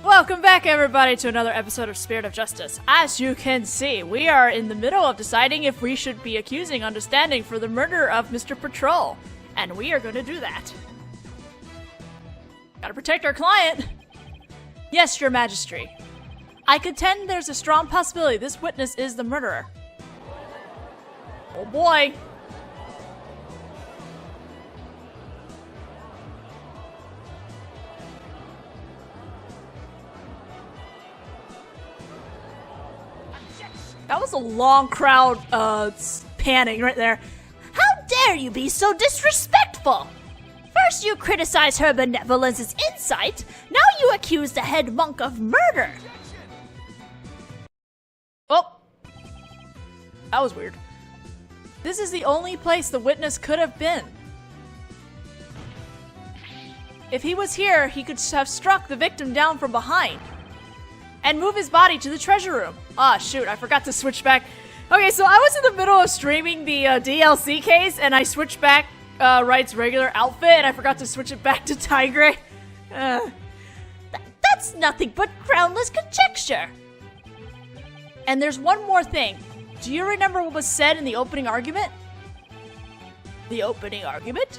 Welcome back, everybody, to another episode of Spirit of Justice. As you can see, we are in the middle of deciding if we should be accusing Understanding for the murder of Mr. Patrol. And we are going to do that. Gotta protect our client. Yes, your majesty. I contend there's a strong possibility this witness is the murderer. Oh boy. That was a long crowd, panning right there. How dare you be so disrespectful! First you criticize her benevolence's insight, now you accuse the head monk of murder! Oh! That was weird. This is the only place the witness could have been. If he was here, he could have struck the victim down from behind and move his body to the treasure room. Ah, shoot, I forgot to switch back. Okay, so I was in the middle of streaming the DLC case, and I switched back Wright's regular outfit, and I forgot to switch it back to Tigray. That's nothing but groundless conjecture. And there's one more thing. Do you remember what was said in the opening argument? The opening argument?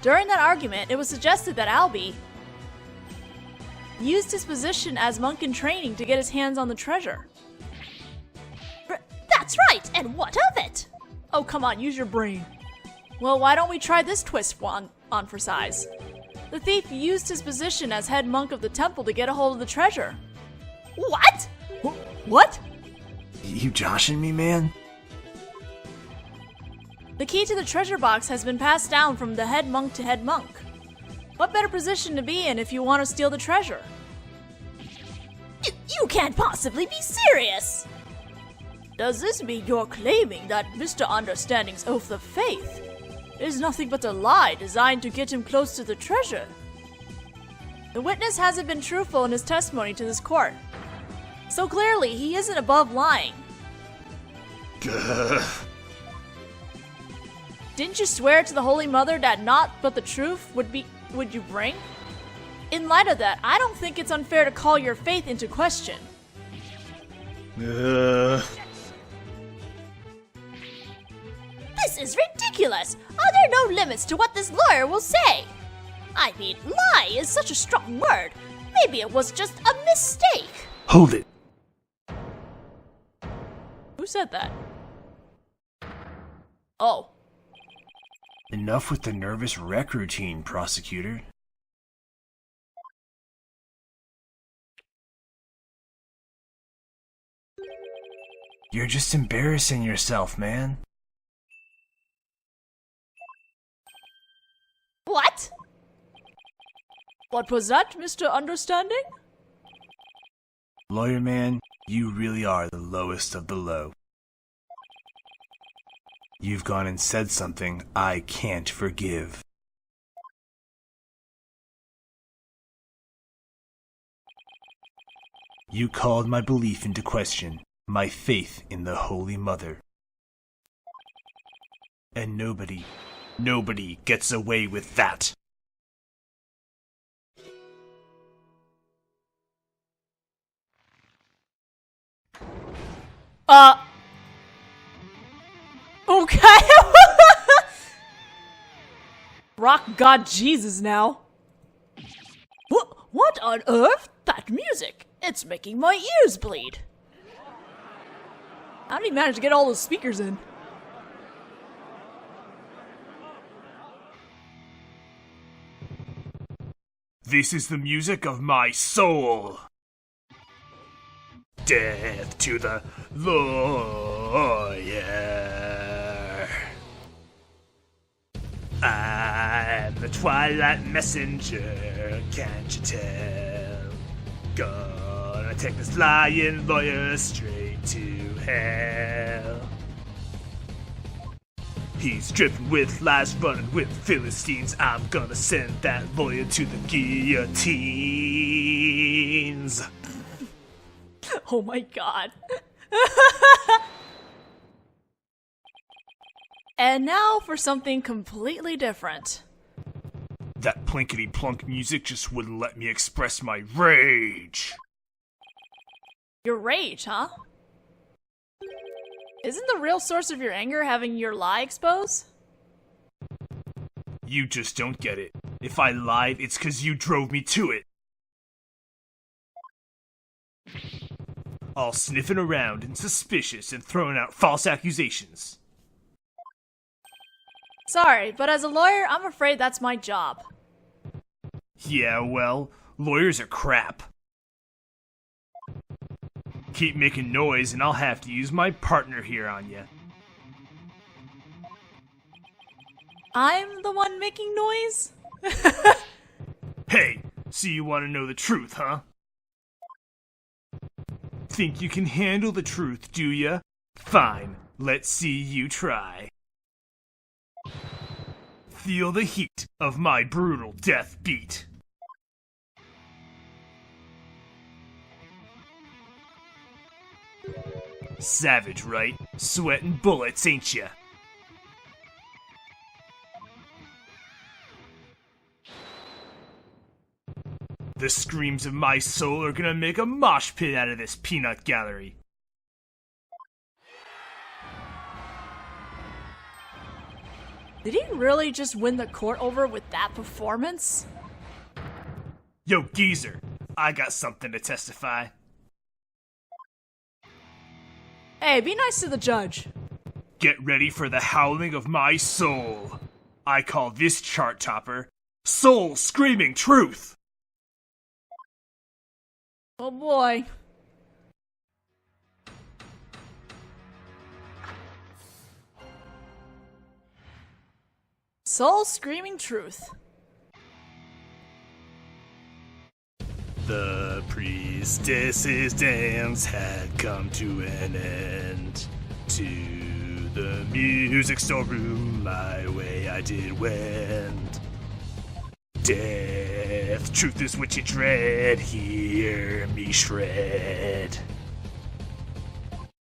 During that argument, it was suggested that Albie used his position as monk in training to get his hands on the treasure. That's right, and what of it? Oh, come on, use your brain. Well, why don't we try this twist on for size? The thief used his position as head monk of the temple to get a hold of the treasure. What? What? You joshing me, man? The key to the treasure box has been passed down from the head monk to head monk. What better position to be in if you want to steal the treasure? You can't possibly be serious! Does this mean you're claiming that Mr. Understanding's oath of faith is nothing but a lie designed to get him close to the treasure? The witness hasn't been truthful in his testimony to this court, so clearly he isn't above lying. Didn't you swear to the Holy Mother that naught but the truth would you bring? In light of that, I don't think it's unfair to call your faith into question. This is ridiculous! Are there no limits to what this lawyer will say? I mean, lie is such a strong word. Maybe it was just a mistake. Hold it. Who said that? Oh. Enough with the nervous wreck routine, prosecutor. You're just embarrassing yourself, man. What? What was that, Mr. Understanding? Lawyer man, you really are the lowest of the low. You've gone and said something I can't forgive. You called my belief into question, my faith in the Holy Mother. And nobody gets away with that. Okay. Rock God Jesus now. What on earth? That music! It's making my ears bleed. How did he manage to get all those speakers in? This is the music of my soul. Death to the lawyer. I'm the Twilight Messenger, can't you tell? Gonna take this lying lawyer straight to hell. He's dripping with lies, running with Philistines. I'm gonna send that lawyer to the guillotines. Oh my god. And now for something completely different. That plinkety-plunk music just wouldn't let me express my rage. Your rage, huh? Isn't the real source of your anger having your lie exposed? You just don't get it. If I lied, it's 'cause you drove me to it. All sniffing around and suspicious and throwing out false accusations. Sorry, but as a lawyer, I'm afraid that's my job. Yeah, well, lawyers are crap. Keep making noise and I'll have to use my partner here on you. I'm the one making noise? Hey, so you want to know the truth, huh? Think you can handle the truth, do ya? Fine, let's see you try. Feel the heat of my brutal death beat. Savage, right? Sweating bullets, ain't ya? The screams of my soul are gonna make a mosh pit out of this peanut gallery. Did he really just win the court over with that performance? Yo, geezer, I got something to testify. Hey, be nice to the judge. Get ready for the howling of my soul. I call this chart topper Soul Screaming Truth. Oh boy. Soul Screaming Truth. The priestess's dance had come to an end. To the music storeroom my way I did wend. Death, truth is what you dread, hear me shred.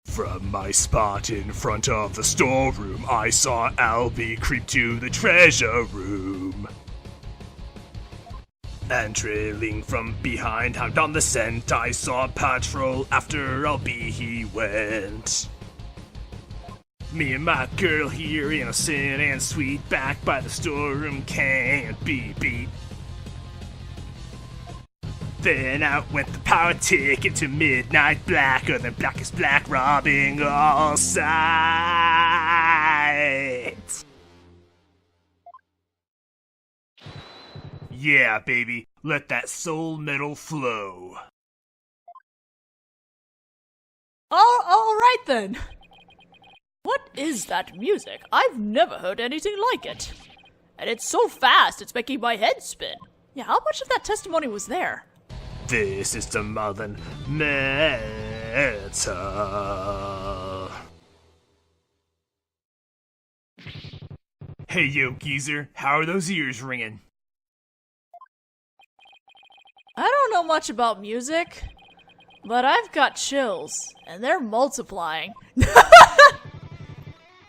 From my spot in front of the storeroom, I saw Albie creep to the treasure room. And trailing from behind, hound on the scent, I saw Patrol after Albie he went. Me and my girl here, innocent and sweet, back by the storeroom, can't be beat. Then out went the power tick into midnight black, or the blackest black, robbing all sight. Yeah, baby, let that soul metal flow. All right then. What is that music? I've never heard anything like it. And it's so fast, it's making my head spin. Yeah, how much of that testimony was there? This is the modern metal. Hey, yo, geezer, how are those ears ringing? I don't know much about music, but I've got chills, and they're multiplying.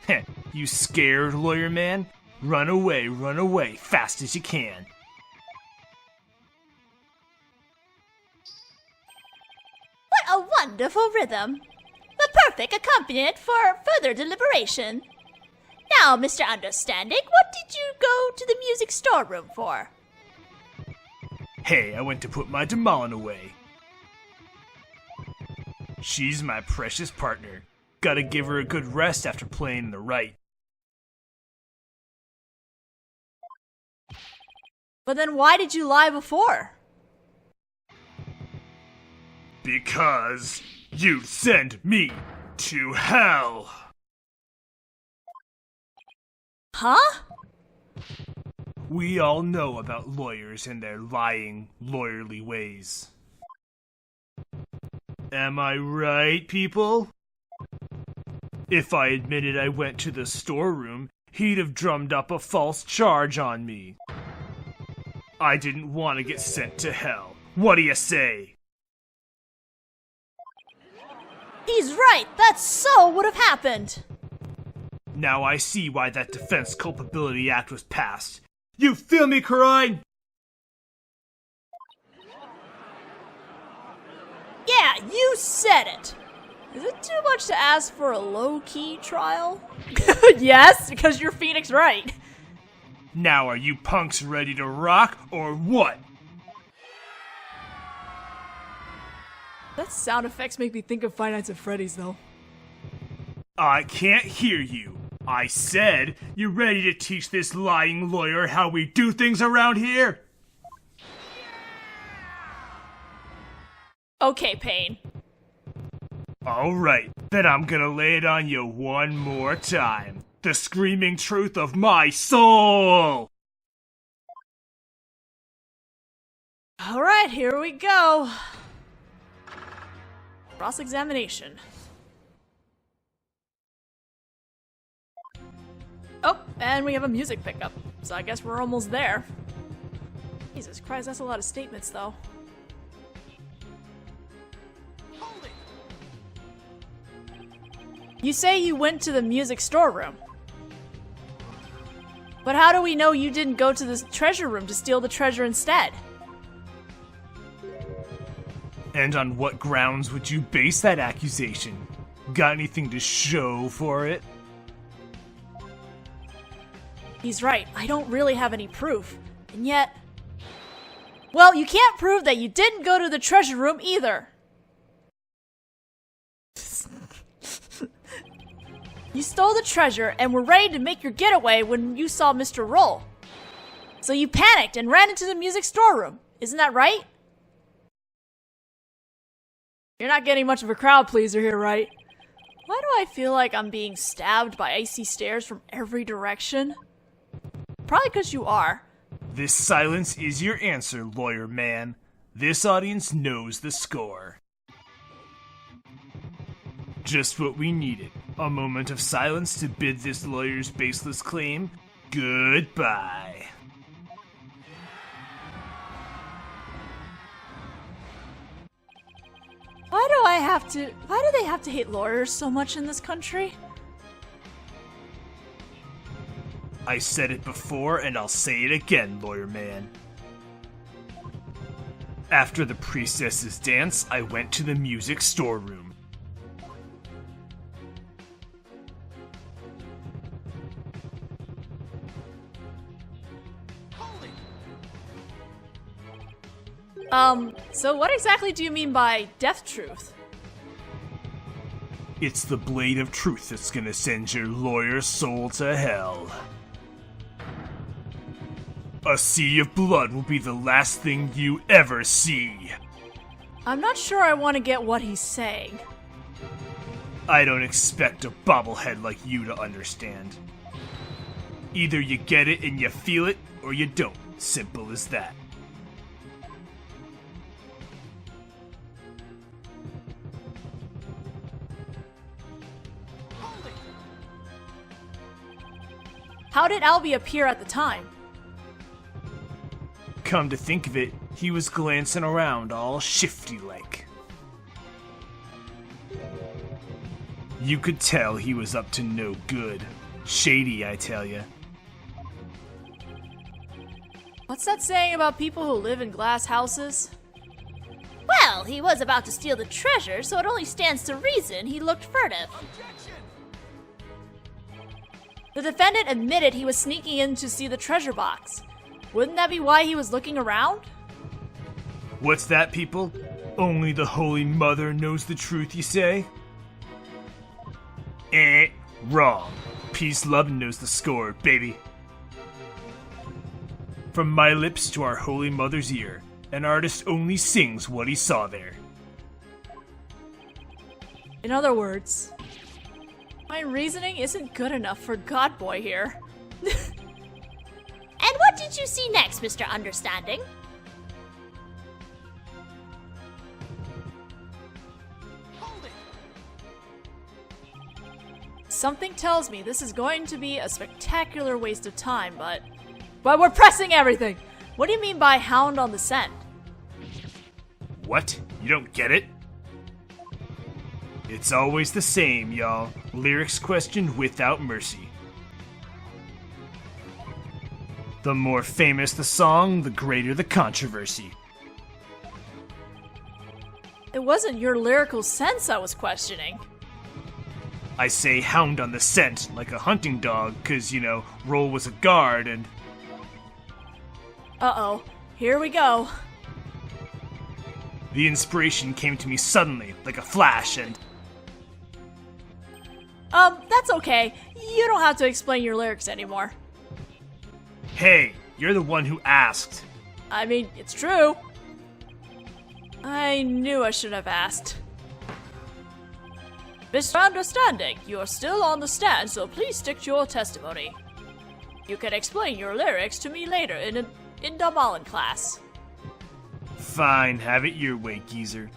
Heh, you scared, lawyer man? Run away, fast as you can. What a wonderful rhythm. The perfect accompaniment for further deliberation. Now, Mr. Understanding, what did you go to the music storeroom for? Hey, I went to put my Demalin away. She's my precious partner. Gotta give her a good rest after playing in the right. But then why did you lie before? Because you'd send me to hell. Huh? We all know about lawyers and their lying, lawyerly ways. Am I right, people? If I admitted I went to the storeroom, he'd have drummed up a false charge on me. I didn't want to get sent to hell. What do you say? He's right, that so would have happened. Now I see why that Defense Culpability Act was passed. You feel me, Karine? Yeah, you said it! Is it too much to ask for a low-key trial? Yes, because you're Phoenix Wright. Now are you punks ready to rock, or what? That sound effects make me think of Five Nights at Freddy's, though. I can't hear you. I said, you ready to teach this lying lawyer how we do things around here? Okay, Payne. Alright, then I'm gonna lay it on you one more time. The screaming truth of my soul! Alright, here we go. Cross-examination. Oh, and we have a music pickup, so I guess we're almost there. Jesus Christ, that's a lot of statements, though. You say you went to the music storeroom. But how do we know you didn't go to the treasure room to steal the treasure instead? And on what grounds would you base that accusation? Got anything to show for it? He's right, I don't really have any proof. And yet... Well, you can't prove that you didn't go to the treasure room either. You stole the treasure and were ready to make your getaway when you saw Mr. Roll. So you panicked and ran into the music storeroom. Isn't that right? You're not getting much of a crowd pleaser here, right? Why do I feel like I'm being stabbed by icy stares from every direction? Probably because you are. This silence is your answer, lawyer man. This audience knows the score. Just what we needed. A moment of silence to bid this lawyer's baseless claim goodbye. Why do they have to hate lawyers so much in this country? I said it before and I'll say it again, lawyer man. After the priestess's dance, I went to the music storeroom. So what exactly do you mean by death truth? It's the blade of truth that's gonna send your lawyer's soul to hell. A sea of blood will be the last thing you ever see. I'm not sure I want to get what he's saying. I don't expect a bobblehead like you to understand. Either you get it and you feel it, or you don't. Simple as that. How did Albie appear at the time? Come to think of it, he was glancing around all shifty-like. You could tell he was up to no good. Shady, I tell ya. What's that saying about people who live in glass houses? Well, he was about to steal the treasure, so it only stands to reason he looked furtive. The defendant admitted he was sneaking in to see the treasure box. Wouldn't that be why he was looking around? What's that, people? Only the Holy Mother knows the truth, you say? Wrong. Pees'lubn knows the score, baby. From my lips to our Holy Mother's ear, an artist only sings what he saw there. In other words, my reasoning isn't good enough for Godboy here. And what did you see next, Mr. Understanding? Something tells me this is going to be a spectacular waste of time, but we're pressing everything! What do you mean by hound on the scent? What? You don't get it? It's always the same, y'all. Lyrics questioned without mercy. The more famous the song, the greater the controversy. It wasn't your lyrical sense I was questioning. I say hound on the scent, like a hunting dog, 'cause, Roll was a guard and... Uh-oh. Here we go. The inspiration came to me suddenly, like a flash, and... That's okay. You don't have to explain your lyrics anymore. Hey, you're the one who asked. I mean, it's true. I knew I should have asked. Mr. Understanding, you are still on the stand, so please stick to your testimony. You can explain your lyrics to me later in the Mullen class. Fine, have it your way, geezer.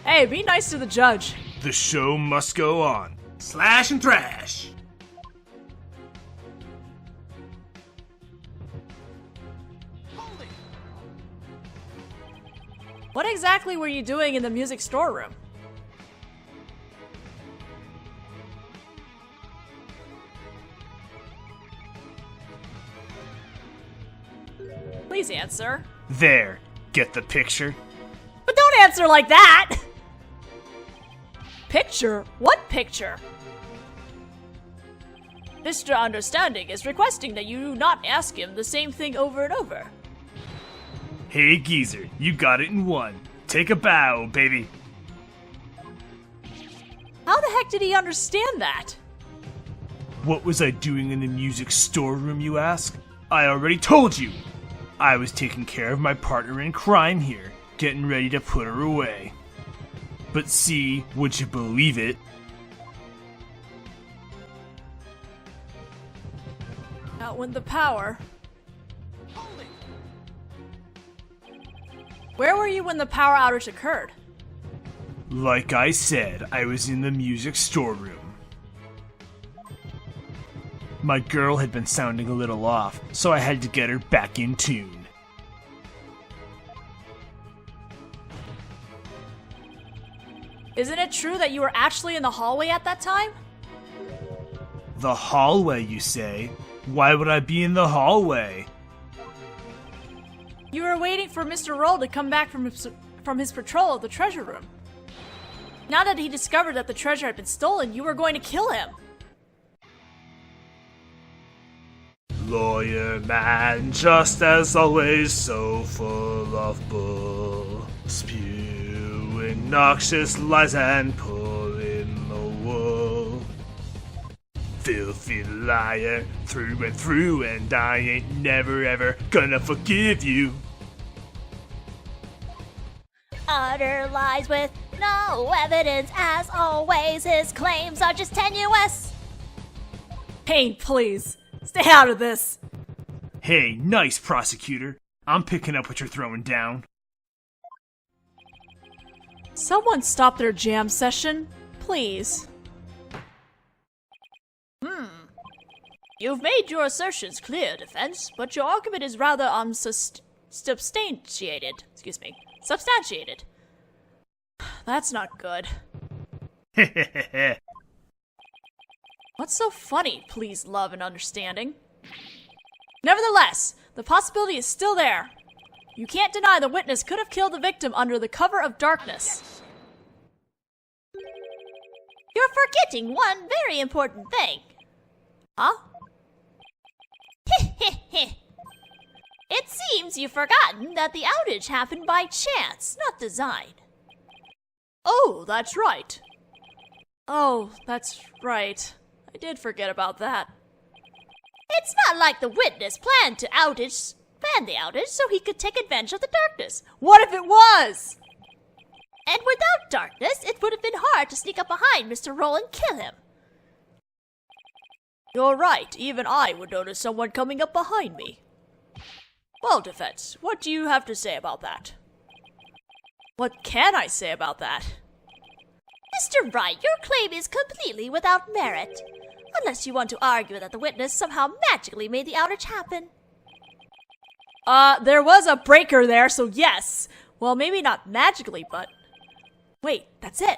Hey, be nice to the judge. The show must go on. Slash and thrash! What exactly were you doing in the music storeroom? Please answer. There, get the picture? But don't answer like that! Picture? What picture? Mr. Understanding is requesting that you not ask him the same thing over and over. Hey, geezer, you got it in one. Take a bow, baby. How the heck did he understand that? What was I doing in the music storeroom, you ask? I already told you. I was taking care of my partner in crime here, getting ready to put her away. But see, would you believe it? Out went the power. Where were you when the power outage occurred? Like I said, I was in the music storeroom. My girl had been sounding a little off, so I had to get her back in tune. Isn't it true that you were actually in the hallway at that time? The hallway, you say? Why would I be in the hallway? You were waiting for Mr. Roll to come back from his patrol of the treasure room. Now that he discovered that the treasure had been stolen, you were going to kill him. Lawyer man, just as always, so full of bull, spewing noxious lies and pulling the wool. Filthy liar, through and through, and I ain't never ever gonna forgive you. Utter lies with no evidence, as always. His claims are just tenuous. Payne, please. Stay out of this. Hey, nice prosecutor. I'm picking up what you're throwing down. Someone stop their jam session, please. You've made your assertions clear, defense, but your argument is rather substantiated. Substantiated. That's not good. Hehehehe. What's so funny, please, love and understanding? Nevertheless, the possibility is still there. You can't deny the witness could have killed the victim under the cover of darkness. You're forgetting one very important thing. Huh? It seems you've forgotten that the outage happened by chance, not design. Oh, that's right. Oh, that's right. I did forget about that. It's not like the witness planned the outage so he could take advantage of the darkness. What if it was? And without darkness, it would have been hard to sneak up behind Mr. Roll and kill him. You're right, even I would notice someone coming up behind me. Well, defense, what do you have to say about that? What can I say about that? Mr. Wright, your claim is completely without merit. Unless you want to argue that the witness somehow magically made the outage happen. There was a breaker there, so yes. Well, maybe not magically, but... Wait, that's it.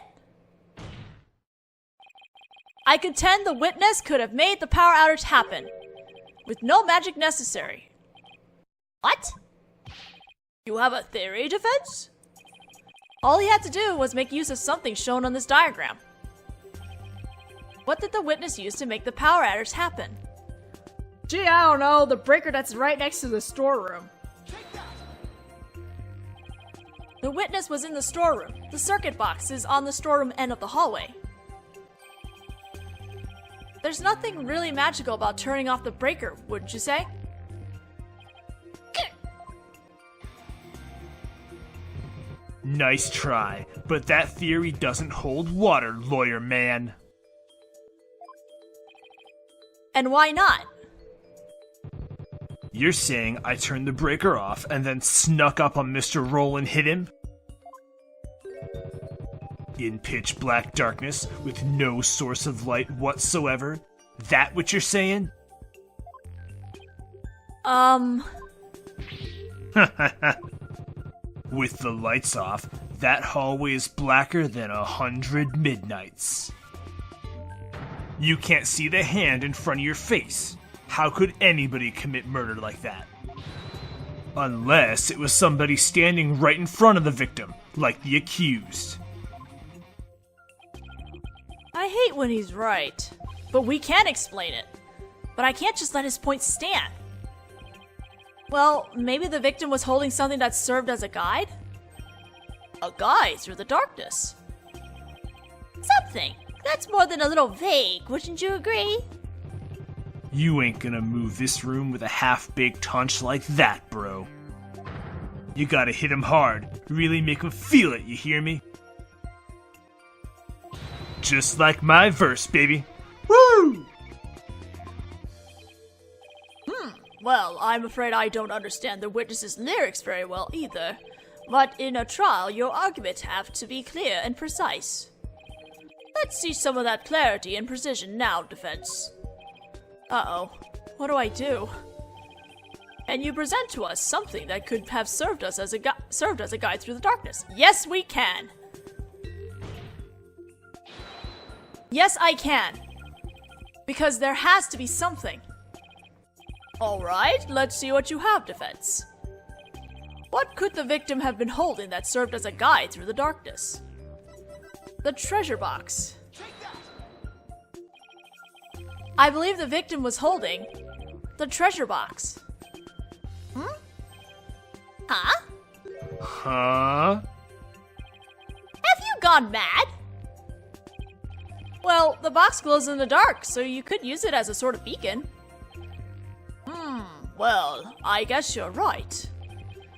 I contend the witness could have made the power outage happen. with no magic necessary. What? You have a theory, Defense? All he had to do was make use of something shown on this diagram. What did the witness use to make the power outage happen? Gee, I don't know. The breaker that's right next to the storeroom. The witness was in the storeroom. The circuit box is on the storeroom end of the hallway. There's nothing really magical about turning off the breaker, wouldn't you say? Nice try, but that theory doesn't hold water, lawyer man. And why not? You're saying I turned the breaker off and then snuck up on Mr. Roll and hit him? In pitch black darkness, with no source of light whatsoever? That what you're saying? With the lights off, that hallway is blacker than 100 midnights. You can't see the hand in front of your face. How could anybody commit murder like that? Unless it was somebody standing right in front of the victim, like the accused. I hate when he's right. But we can explain it. But I can't just let his point stand. Well, maybe the victim was holding something that served as a guide? A guide through the darkness. Something. That's more than a little vague, wouldn't you agree? You ain't gonna move this room with a half-baked hunch like that, bro. You gotta hit him hard, really make him feel it, you hear me? Just like my verse, baby. Woo! Well, I'm afraid I don't understand the witness's lyrics very well either. But in a trial, your arguments have to be clear and precise. Let's see some of that clarity and precision now, Defense. Uh-oh. What do I do? Can you present to us something that could have served us as a guide through the darkness? Yes, we can. Yes, I can. Because there has to be something. Alright, let's see what you have, Defense. What could the victim have been holding that served as a guide through the darkness? The treasure box. I believe the victim was holding the treasure box. Huh? Huh? Have you gone mad? Well, the box glows in the dark, so you could use it as a sort of beacon. Well, I guess you're right.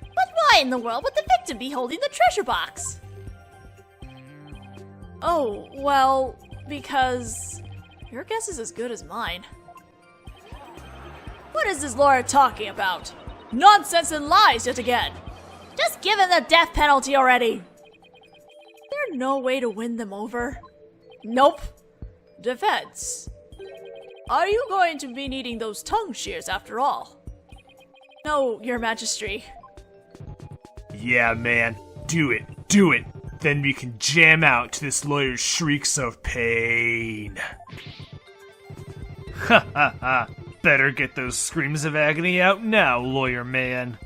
But why in the world would the victim be holding the treasure box? Oh, well, because your guess is as good as mine. What is this lawyer talking about? Nonsense and lies yet again. Just give him the death penalty already. There's no way to win them over. Nope. Defense. Are you going to be needing those tongue shears after all? No, Your Majesty. Yeah, man. Do it. Do it. Then we can jam out to this lawyer's shrieks of pain. Ha ha ha. Better get those screams of agony out now, lawyer man.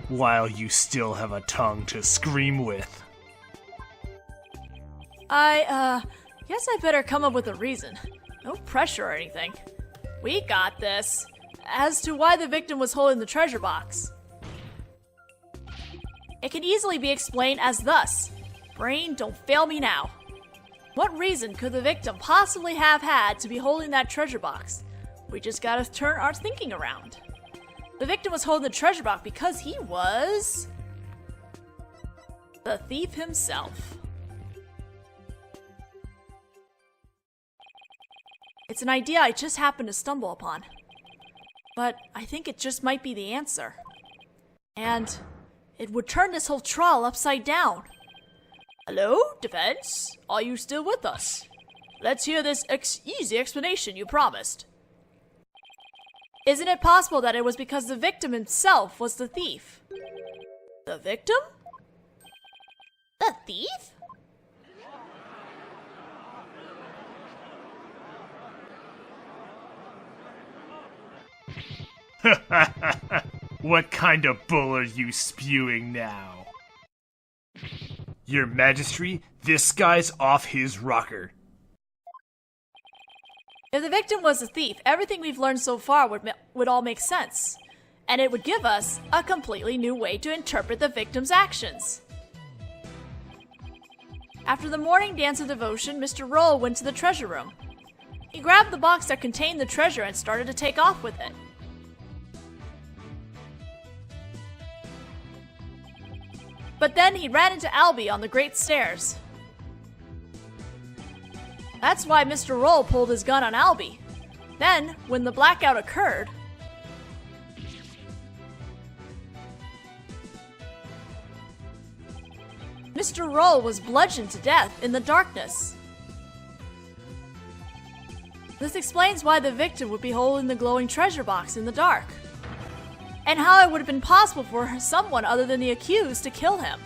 While you still have a tongue to scream with. Guess I better come up with a reason. No pressure or anything. We got this. As to why the victim was holding the treasure box. It can easily be explained as thus. Brain, don't fail me now. What reason could the victim possibly have had to be holding that treasure box? We just gotta turn our thinking around. The victim was holding the treasure box because he was the thief himself. It's an idea I just happened to stumble upon. But I think it just might be the answer. And it would turn this whole trial upside down. Hello, Defense? Are you still with us? Let's hear this easy explanation you promised. Isn't it possible that it was because the victim himself was the thief? The victim? The thief? What kind of bull are you spewing now? Your Majesty, this guy's off his rocker. If the victim was a thief, everything we've learned so far would all make sense. And it would give us a completely new way to interpret the victim's actions. After the morning dance of devotion, Mr. Roll went to the treasure room. He grabbed the box that contained the treasure and started to take off with it. But then he ran into Albie on the Great Stairs. That's why Mr. Roll pulled his gun on Albie. Then, when the blackout occurred, Mr. Roll was bludgeoned to death in the darkness. This explains why the victim would be holding the glowing treasure box in the dark, and how it would have been possible for someone other than the accused to kill him.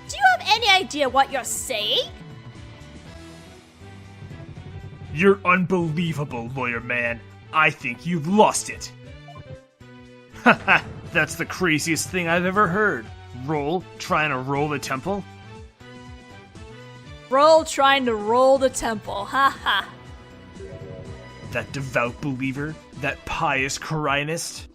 Do you have any idea what you're saying? You're unbelievable, lawyer man. I think you've lost it. Haha, that's the craziest thing I've ever heard. Roll, trying to roll the temple? Roll trying to roll the temple, haha. That devout believer? That pious Koreanist?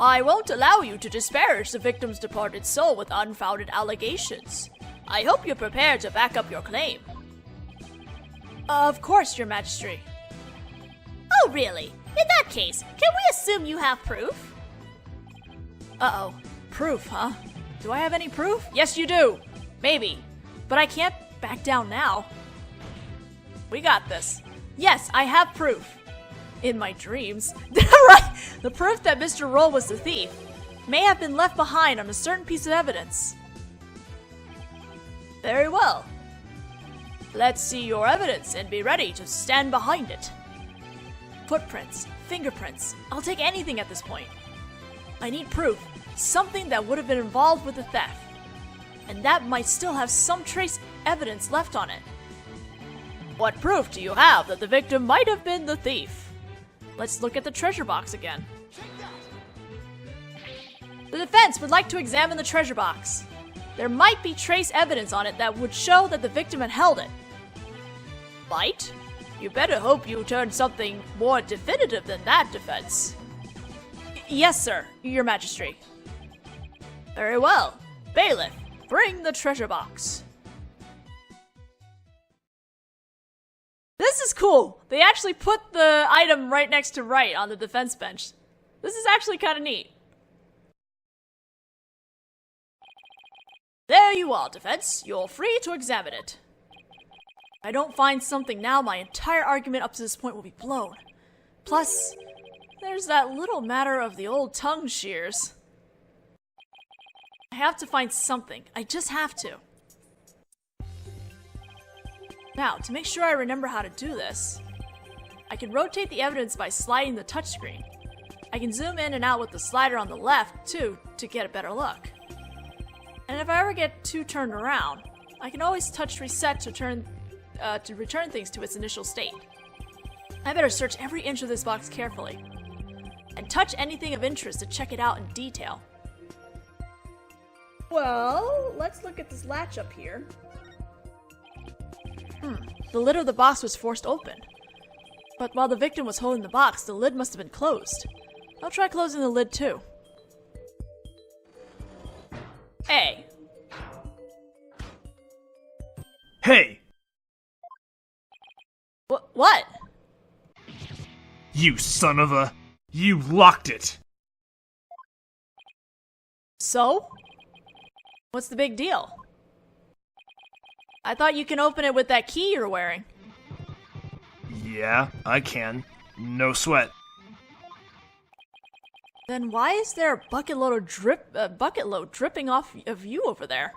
I won't allow you to disparage the victim's departed soul with unfounded allegations. I hope you're prepared to back up your claim. Of course, Your Majesty. Oh, really? In that case, can we assume you have proof? Uh-oh. Proof, huh? Do I have any proof? Yes, you do. Maybe. But I can't back down now. We got this. Yes, I have proof. In my dreams. Right! The proof that Mr. Roll was the thief may have been left behind on a certain piece of evidence. Very well. Let's see your evidence and be ready to stand behind it. Footprints, fingerprints, I'll take anything at this point. I need proof, something that would have been involved with the theft, and that might still have some trace evidence left on it. What proof do you have that the victim might have been the thief? Let's look at the treasure box again. The defense would like to examine the treasure box. There might be trace evidence on it that would show that the victim had held it. Might? You better hope you turn something more definitive than that, defense. Yes, sir, Your Majesty. Very well. Bailiff, bring the treasure box. This is cool. They actually put the item right next to right on the defense bench. This is actually kind of neat. There you are, defense. You're free to examine it. If I don't find something now, my entire argument up to this point will be blown. Plus, there's that little matter of the old tongue shears. I have to find something. I just have to. Now, to make sure I remember how to do this, I can rotate the evidence by sliding the touchscreen. I can zoom in and out with the slider on the left, too, to get a better look. And if I ever get too turned around, I can always touch reset to return things to its initial state. I better search every inch of this box carefully, and touch anything of interest to check it out in detail. Well, let's look at this latch up here. The lid of the box was forced open. But while the victim was holding the box, the lid must have been closed. I'll try closing the lid too. Hey. Hey! What? You son of a... You locked it! So? What's the big deal? I thought you can open it with that key you're wearing. Yeah, I can. No sweat. Then why is there a bucket load dripping off of you over there?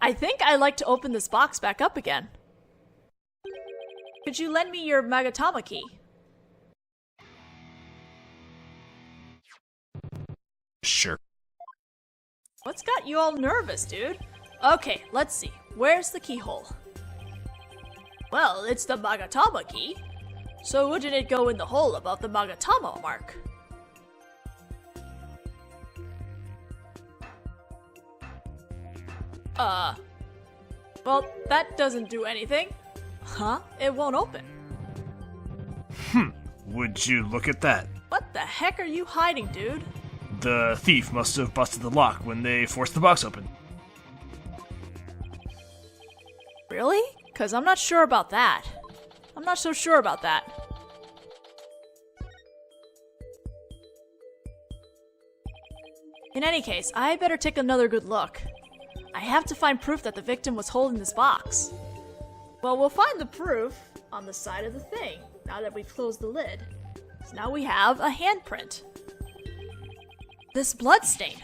I think I'd like to open this box back up again. Could you lend me your Magatama key? Sure. What's got you all nervous, dude? Okay, let's see. Where's the keyhole? Well, it's the Magatama key. So wouldn't it go in the hole above the Magatama mark? Well, that doesn't do anything. Huh? It won't open. Would you look at that? What the heck are you hiding, dude? The thief must have busted the lock when they forced the box open. Really? Because I'm not sure about that. I'm not so sure about that. In any case, I better take another good look. I have to find proof that the victim was holding this box. Well, we'll find the proof on the side of the thing, now that we've closed the lid. So now we have a handprint. This blood stain.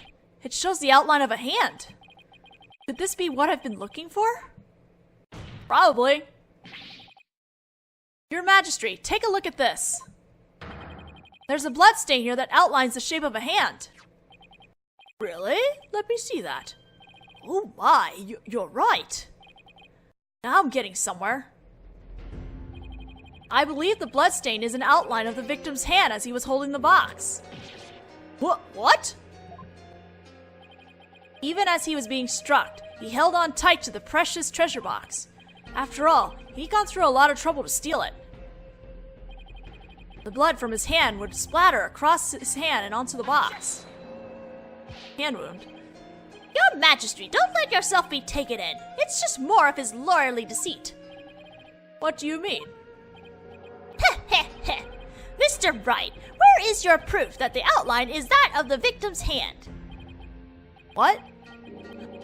It shows the outline of a hand. Could this be what I've been looking for? Probably. Your Majesty, take a look at this. There's a blood stain here that outlines the shape of a hand. Really? Let me see that. Oh my, you're right. Now I'm getting somewhere. I believe the bloodstain is an outline of the victim's hand as he was holding the box. What? Even as he was being struck, he held on tight to the precious treasure box. After all, he'd gone through a lot of trouble to steal it. The blood from his hand would splatter across his hand and onto the box. Hand wound. Your Majesty, don't let yourself be taken in. It's just more of his lawyerly deceit. What do you mean? Mr. Wright, where is your proof that the outline is that of the victim's hand? What?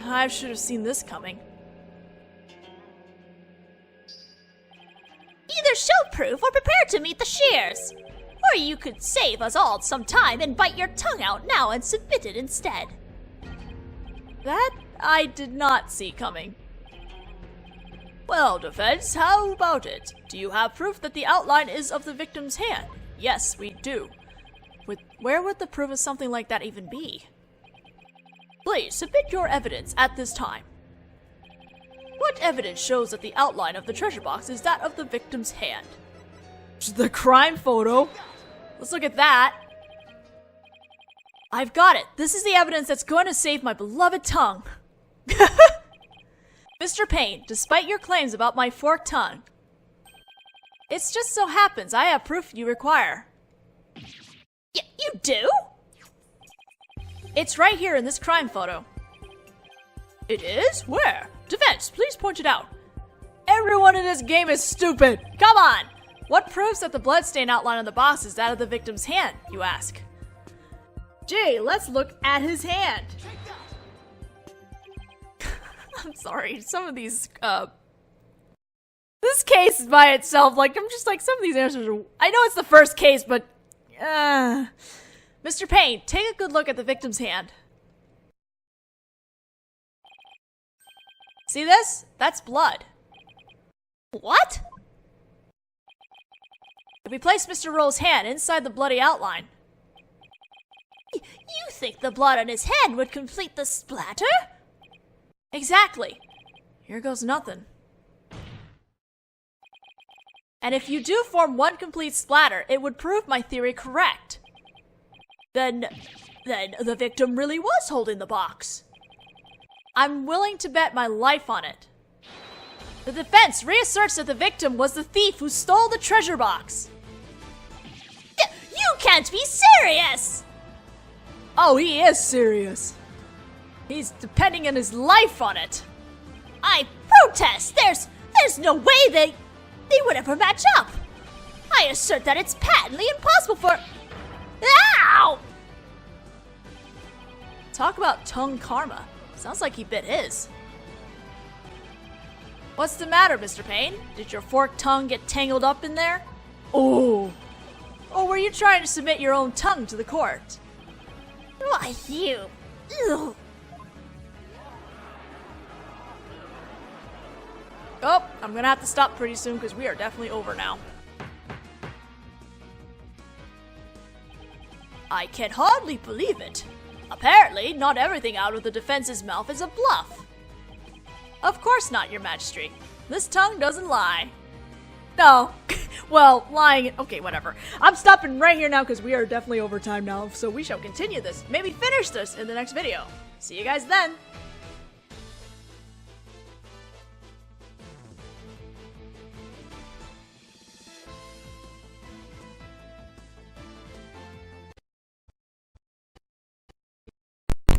I should have seen this coming. Either show proof or prepare to meet the shears. Or you could save us all some time and bite your tongue out now and submit it instead. That I did not see coming. Well, defense, how about it? Do you have proof that the outline is of the victim's hand? Yes, we do. Where would the proof of something like that even be? Please, submit your evidence at this time. What evidence shows that the outline of the treasure box is that of the victim's hand? The crime photo. Let's look at that. I've got it. This is the evidence that's going to save my beloved tongue. Mr. Payne, despite your claims about my forked tongue, it just so happens I have proof you require. You do? It's right here in this crime photo. It is? Where? Defense, please point it out. Everyone in this game is stupid. Come on. What proves that the bloodstain outline on the box is that of the victim's hand, you ask? Gee, let's look at his hand. I'm sorry, some of these, this case is by itself, like, I'm just like, some of these answers are, I know it's the first case, but, Mr. Payne, take a good look at the victim's hand. See this? That's blood. What? If we place Mr. Roll's hand inside the bloody outline. You think the blood on his hand would complete the splatter? Exactly. Here goes nothing. And if you do form one complete splatter, it would prove my theory correct. Then the victim really was holding the box. I'm willing to bet my life on it. The defense reasserts that the victim was the thief who stole the treasure box. You can't be serious! Oh, he is serious. He's depending on his life on it. I protest! There's no way they would ever match up! I assert that it's patently impossible for... Ow! Talk about tongue karma. Sounds like he bit his. What's the matter, Mr. Payne? Did your forked tongue get tangled up in there? Oh. Or were you trying to submit your own tongue to the court? Why, you... Ugh. Oh, I'm gonna have to stop pretty soon because we are definitely over now. I can hardly believe it. Apparently, not everything out of the defense's mouth is a bluff. Of course not, your majesty. This tongue doesn't lie. No. Well, lying... Okay, whatever. I'm stopping right here now because we are definitely over time now, so we shall continue this. Maybe finish this in the next video. See you guys then.